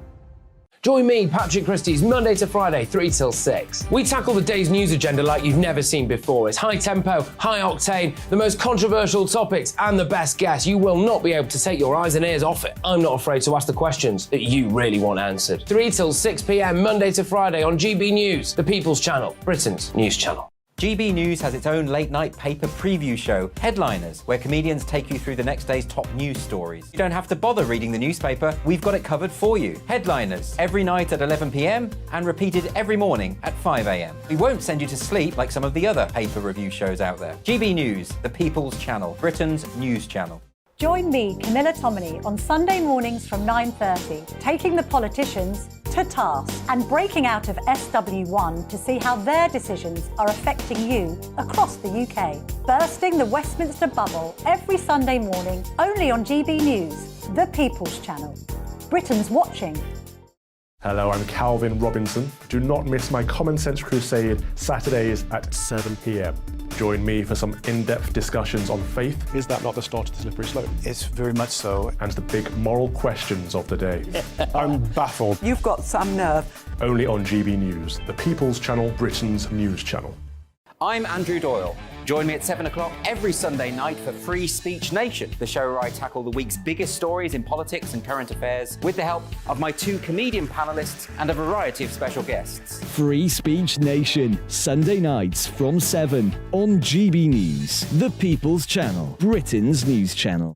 Join me, Patrick Christie's Monday to Friday, 3 till 6. We tackle the day's news agenda like you've never seen before. It's high tempo, high octane, the most controversial topics and the best guests. You will not be able to take your eyes and ears off it. I'm not afraid to ask the questions that you really want answered. 3 till 6 p.m. Monday to Friday on GB News, the People's Channel, Britain's news channel. GB News has its own late-night paper preview show, Headliners, where comedians take you through the next day's top news stories. You don't have to bother reading the newspaper, we've got it covered for you. Headliners, every night at 11 p.m. and repeated every morning at 5 a.m. We won't send you to sleep like some of the other paper review shows out there. GB News, the People's Channel, Britain's news channel. Join me, Camilla Tominey, on Sunday mornings from 9:30, taking the politicians to task and breaking out of SW1 to see how their decisions are affecting you across the UK. Bursting the Westminster bubble every Sunday morning, only on GB News, the People's Channel. Britain's watching. Hello, I'm Calvin Robinson. Do not miss my Common Sense Crusade Saturdays at 7 p.m. Join me for some in-depth discussions on faith. Is that not the start of the slippery slope? It's very much so. And the big moral questions of the day. I'm baffled. You've got some nerve. Only on GB News, the People's Channel, Britain's news channel. I'm Andrew Doyle. Join me at 7 o'clock every Sunday night for Free Speech Nation, the show where I tackle the week's biggest stories in politics and current affairs with the help of my 2 comedian panellists and a variety of special guests. Free Speech Nation, Sunday nights from 7 on GB News, the People's Channel, Britain's news channel.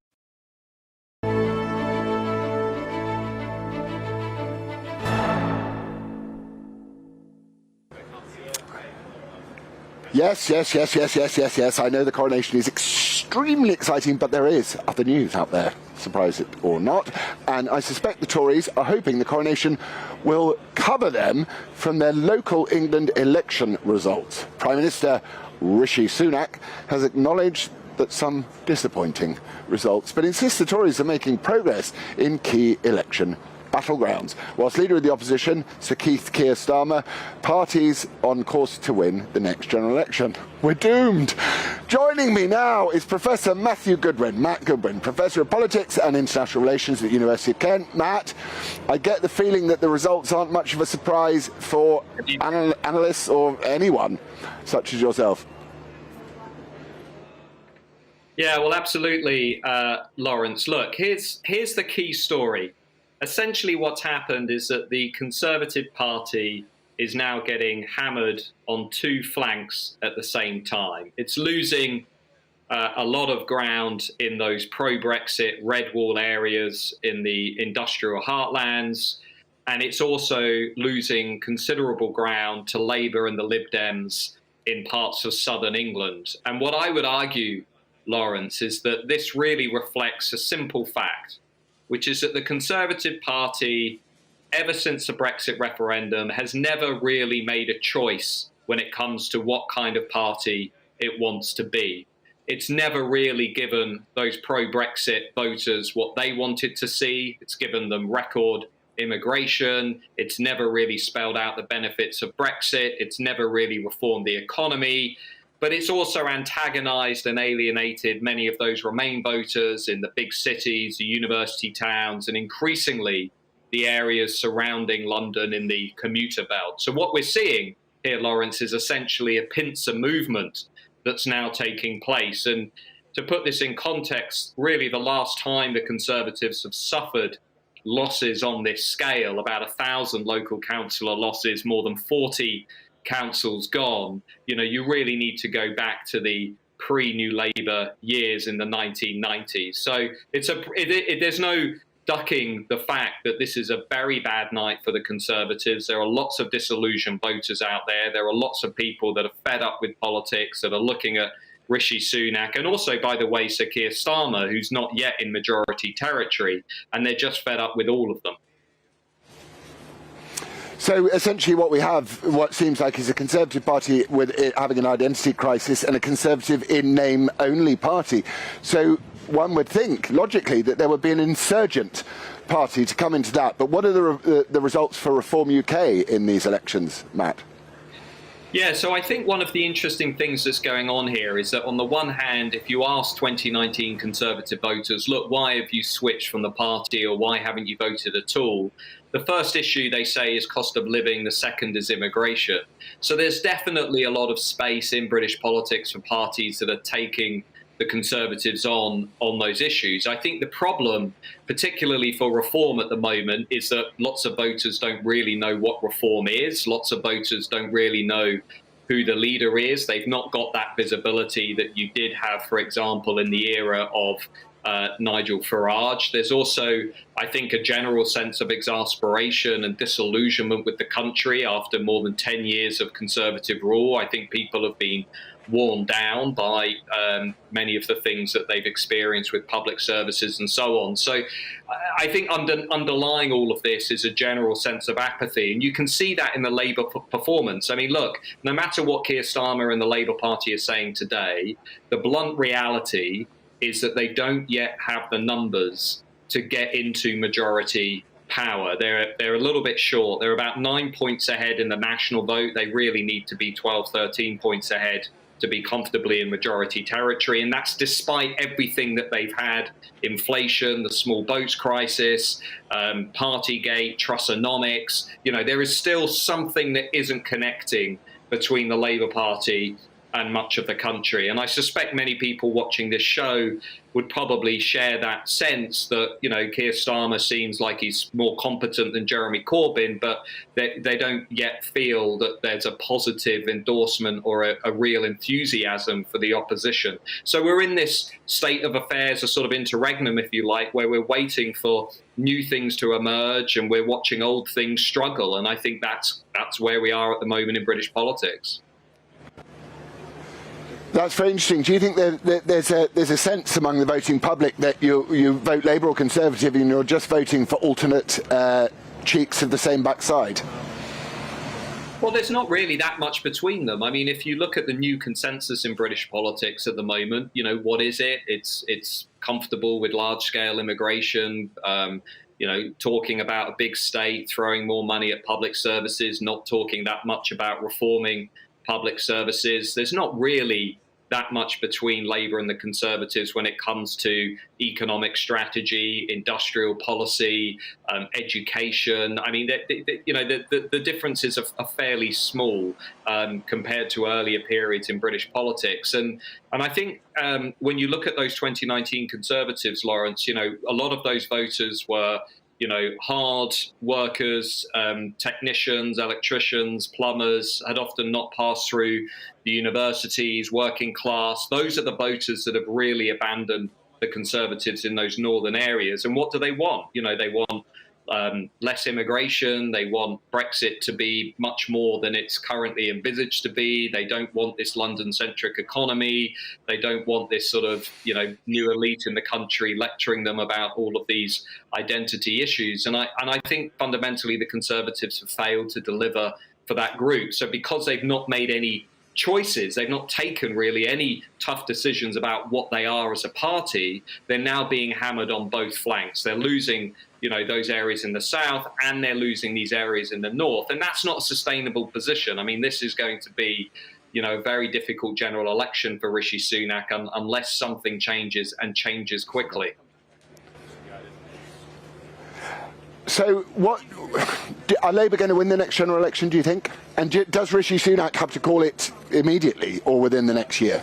Yes. I know the coronation is extremely exciting, but there is other news out there, surprise it or not. And I suspect the Tories are hoping the coronation will cover them from their local England election results. Prime Minister Rishi Sunak has acknowledged that some disappointing results, but insists the Tories are making progress in key election battlegrounds. Whilst Leader of the Opposition, Sir Keir Starmer, parties on course to win the next general election. We're doomed. Joining me now is Professor Matt Goodwin, Professor of Politics and International Relations at the University of Kent. Matt, I get the feeling that the results aren't much of a surprise for analysts or anyone such as yourself. Yeah, well, absolutely, Laurence. Look, here's the key story. Essentially what's happened is that the Conservative Party is now getting hammered on 2 flanks at the same time. It's losing a lot of ground in those pro-Brexit red wall areas in the industrial heartlands, and it's also losing considerable ground to Labour and the Lib Dems in parts of southern England. And what I would argue, Laurence, is that this really reflects a simple fact, which is that the Conservative Party, ever since the Brexit referendum, has never really made a choice when it comes to what kind of party it wants to be. It's never really given those pro-Brexit voters what they wanted to see. It's given them record immigration. It's never really spelled out the benefits of Brexit. It's never really reformed the economy. But it's also antagonised and alienated many of those Remain voters in the big cities, the university towns, and increasingly the areas surrounding London in the commuter belt. So what we're seeing here, Laurence, is essentially a pincer movement that's now taking place. And to put this in context, really the last time the Conservatives have suffered losses on this scale, about 1,000 local councillor losses, more than 40 councils gone, you really need to go back to the pre-New Labour years in the 1990s. So there's no ducking the fact that this is a very bad night for the Conservatives. There are lots of disillusioned voters out there. There are lots of people that are fed up with politics, that are looking at Rishi Sunak, and also, by the way, Sir Keir Starmer, who's not yet in majority territory, and they're just fed up with all of them. So essentially what we have, what seems like is a Conservative Party with it having an identity crisis and a Conservative in name only party. So one would think, logically, that there would be an insurgent party to come into that. But what are the results for Reform UK in these elections, Matt? Yeah, so I think one of the interesting things that's going on here is that on the one hand, if you ask 2019 Conservative voters, look, why have you switched from the party or why haven't you voted at all? The first issue they say is cost of living, the second is immigration. So there's definitely a lot of space in British politics for parties that are taking the Conservatives on those issues. I think the problem, particularly for reform at the moment, is that lots of voters don't really know what reform is. Lots of voters don't really know who the leader is. They've not got that visibility that you did have, for example, in the era of Nigel Farage. There's also, I think, a general sense of exasperation and disillusionment with the country after more than 10 years of Conservative rule. I think people have been worn down by many of the things that they've experienced with public services and so on. So I think underlying all of this is a general sense of apathy. And you can see that in the Labour performance. I mean, look, no matter what Keir Starmer and the Labour Party are saying today, the blunt reality is that they don't yet have the numbers to get into majority power. They're a little bit short. They're about 9 points ahead in the national vote. They really need to be 12, 13 points ahead to be comfortably in majority territory. And that's despite everything that they've had: inflation, the small boats crisis, Partygate, Trussonomics. You know, there is still something that isn't connecting between the Labour Party and much of the country. And I suspect many people watching this show would probably share that sense that, you know, Keir Starmer seems like he's more competent than Jeremy Corbyn, but they don't yet feel that there's a positive endorsement or a real enthusiasm for the opposition. So we're in this state of affairs, a sort of interregnum, if you like, where we're waiting for new things to emerge and we're watching old things struggle. And I think that's where we are at the moment in British politics. That's very interesting. Do you think that there's a sense among the voting public that you vote Labour or Conservative and you're just voting for alternate cheeks of the same backside? Well, there's not really that much between them. I mean, if you look at the new consensus in British politics at the moment, you know, what is it? It's comfortable with large-scale immigration, you know, talking about a big state, throwing more money at public services, not talking that much about reforming public services. There's not really that much between Labour and the Conservatives when it comes to economic strategy, industrial policy, education. I mean, you know, the differences are fairly small compared to earlier periods in British politics. And I think when you look at those 2019 Conservatives, Laurence, you know, a lot of those voters were, you know, hard workers, technicians, electricians, plumbers, had often not passed through the universities, working class. Those are the voters that have really abandoned the Conservatives in those northern areas. And what do they want? You know, they want less immigration. They want Brexit to be much more than it's currently envisaged to be. They don't want this London-centric economy. They don't want this sort of, you know, new elite in the country lecturing them about all of these identity issues. And I think fundamentally the Conservatives have failed to deliver for that group. So because they've not made any choices, they've not taken really any tough decisions about what they are as a party, they're now being hammered on both flanks. They're losing, you know, those areas in the south and they're losing these areas in the north. And that's not a sustainable position. I mean, this is going to be, you know, a very difficult general election for Rishi Sunak unless something changes and changes quickly. So what are Labour going to win the next general election, do you think? And does Rishi Sunak have to call it immediately or within the next year?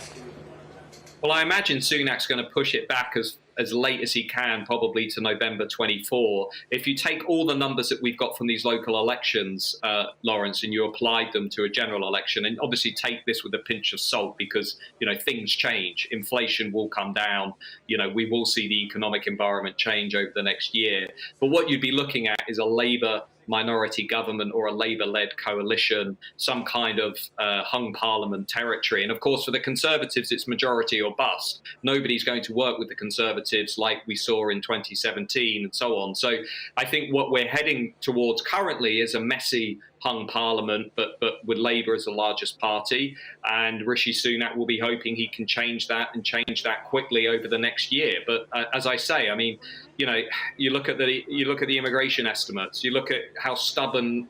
Well, I imagine Sunak's going to push it back as late as he can, probably to November 24. If you take all the numbers that we've got from these local elections, Laurence, and you applied them to a general election, and obviously take this with a pinch of salt because, you know, things change. Inflation will come down. You know, we will see the economic environment change over the next year. But what you'd be looking at is a Labour minority government or a Labour-led coalition, some kind of hung parliament territory. And of course, for the Conservatives, it's majority or bust. Nobody's going to work with the Conservatives like we saw in 2017 and so on. So I think what we're heading towards currently is a messy hung parliament, but with Labour as the largest party. And Rishi Sunak will be hoping he can change that and change that quickly over the next year. But as I say, I mean, you know, you look at the immigration estimates, you look at how stubborn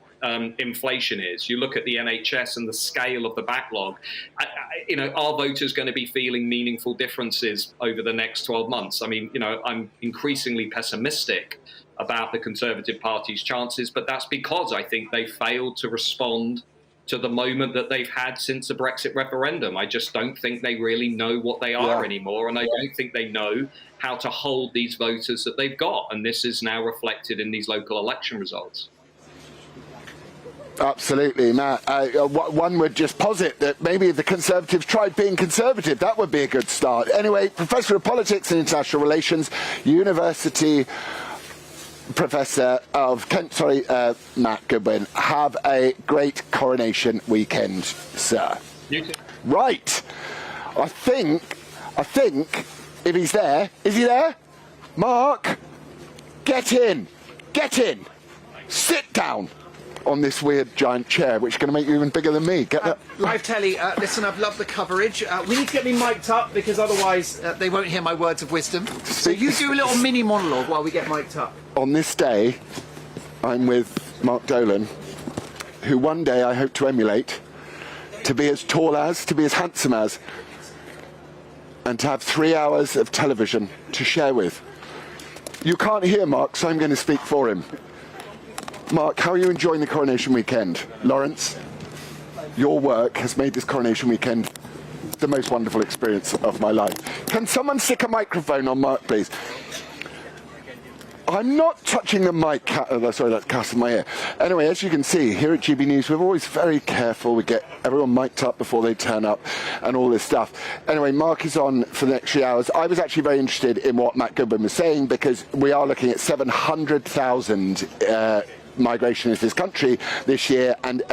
inflation is. You look at the NHS and the scale of the backlog. Are voters going to be feeling meaningful differences over the next 12 months? I mean, I'm increasingly pessimistic about the Conservative Party's chances, but that's because I think they failed to respond to the moment that they've had since the Brexit referendum. I just don't think they really know what they are anymore, and I don't think they know how to hold these voters that they've got, and this is now reflected in these local election results. Absolutely, Matt. One would just posit that maybe if the Conservatives tried being Conservative, that would be a good start. Anyway, Professor of Politics and International Relations, University Professor of Kent, Matt Goodwin. Have a great coronation weekend, sir. You too. Right. I think, if he's there, is he there? Mark, get in. Sit down on this weird giant chair, which is going to make you even bigger than me. Get that. Live telly, listen, I've loved the coverage. We need to get me mic'd up because otherwise they won't hear my words of wisdom. So you do a little mini monologue while we get mic'd up. On this day, I'm with Mark Dolan, who one day I hope to emulate, to be as tall as, to be as handsome as, and to have 3 hours of television to share with. You can't hear Mark, so I'm going to speak for him. Mark, how are you enjoying the coronation weekend? Laurence, your work has made this coronation weekend the most wonderful experience of my life. Can someone stick a microphone on Mark, please? I'm not touching the mic. Sorry, that's cat in my ear. Anyway, as you can see, here at GB News, we're always very careful. We get everyone mic'd up before they turn up and all this stuff. Anyway, Mark is on for the next 3 hours. I was actually very interested in what Matt Goodwin was saying because we are looking at 700,000 migration into this country this year, and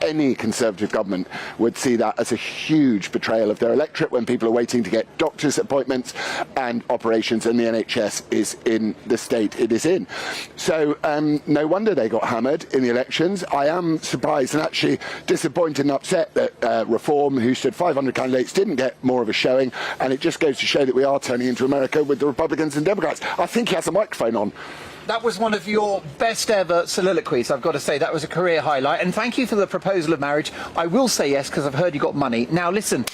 any Conservative government would see that as a huge betrayal of their electorate when people are waiting to get doctors' appointments and operations, and the NHS is in the state it is in. So no wonder they got hammered in the elections. I am surprised and actually disappointed and upset that Reform, who stood 500 candidates, didn't get more of a showing, and it just goes to show that we are turning into America with the Republicans and Democrats. I think he has a microphone on. That was one of your best ever soliloquies, I've got to say. That was a career highlight. And thank you for the proposal of marriage. I will say yes, because I've heard you got money. Now, listen,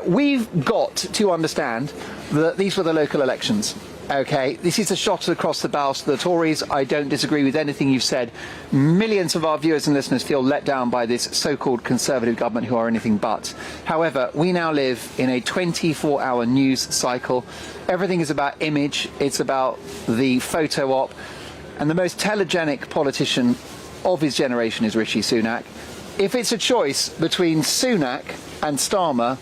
we've got to understand that these were the local elections. OK, this is a shot across the bows to the Tories. I don't disagree with anything you've said. Millions of our viewers and listeners feel let down by this so-called Conservative government who are anything but. However, we now live in a 24-hour news cycle. Everything is about image. It's about the photo op. And the most telegenic politician of his generation is Rishi Sunak. If it's a choice between Sunak and Starmer,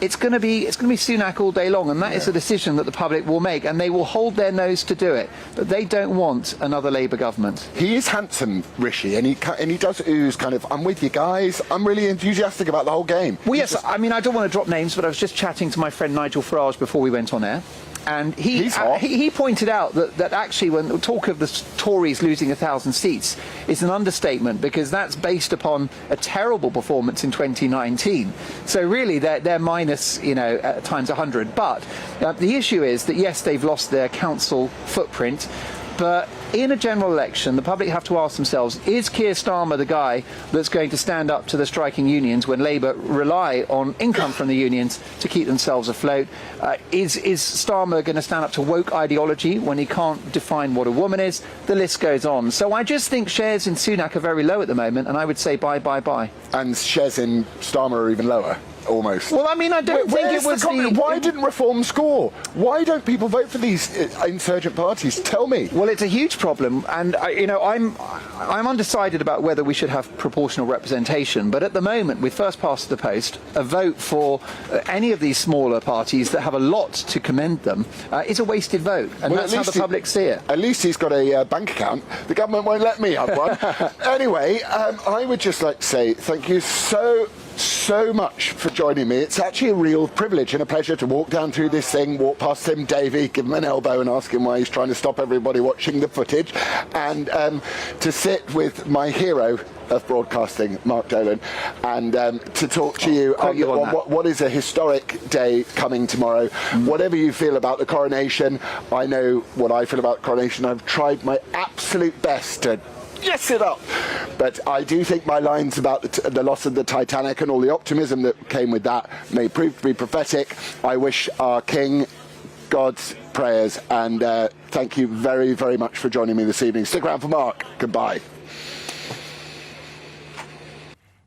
it's going to be Sunak all day long, and that is a decision that the public will make, and they will hold their nose to do it. But they don't want another Labour government. He is handsome, Rishi, and he does ooze kind of, I'm with you guys, I'm really enthusiastic about the whole game. Well, yes, I mean, I don't want to drop names, but I was just chatting to my friend Nigel Farage before we went on air. And he pointed out that actually when talk of the Tories losing 1,000 seats is an understatement, because that's based upon a terrible performance in 2019. So really they're minus, at times 100. But the issue is that, yes, they've lost their council footprint. But in a general election, the public have to ask themselves, is Keir Starmer the guy that's going to stand up to the striking unions when Labour rely on income from the unions to keep themselves afloat? Is Starmer going to stand up to woke ideology when he can't define what a woman is? The list goes on. So I just think shares in Sunak are very low at the moment, and I would say buy, buy, buy. And shares in Starmer are even lower. Almost. Well, I mean, I don't think it was Why didn't Reform score? Why don't people vote for these insurgent parties? Tell me. Well, it's a huge problem, and I'm undecided about whether we should have proportional representation. But at the moment, with first past the post, a vote for any of these smaller parties that have a lot to commend them is a wasted vote, and that's how the public see it. At least he's got a bank account. The government won't let me have one. Anyway, I would just like to say thank you so much for joining me. It's actually a real privilege and a pleasure to walk down through this thing, walk past Tim Davey, give him an elbow and ask him why he's trying to stop everybody watching the footage, and to sit with my hero of broadcasting, Mark Dolan, and to talk to you on what is a historic day coming tomorrow. Whatever you feel about the coronation, I know what I feel about the coronation. I've tried my absolute best to yes it up. But I do think my lines about the loss of the Titanic and all the optimism that came with that may prove to be prophetic. I wish our King God's prayers, and thank you very, very much for joining me this evening. Stick around for Mark. Goodbye.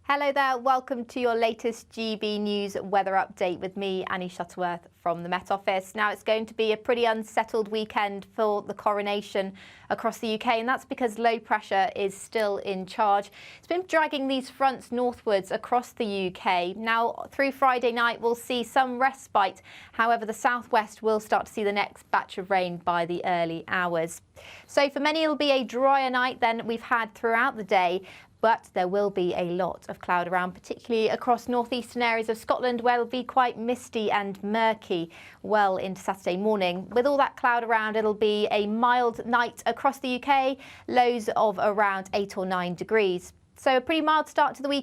Hello there, welcome to your latest GB News weather update with me, Annie Shuttleworth from the Met Office. Now, it's going to be a pretty unsettled weekend for the coronation across the UK, and that's because low pressure is still in charge. It's been dragging these fronts northwards across the UK. Now, through Friday night, we'll see some respite. However, the southwest will start to see the next batch of rain by the early hours. So for many, it'll be a drier night than we've had throughout the day. But there will be a lot of cloud around, particularly across northeastern areas of Scotland, where it'll be quite misty and murky well into Saturday morning. With all that cloud around, it'll be a mild night across the UK, lows of around 8 or 9 degrees. So a pretty mild start to the week.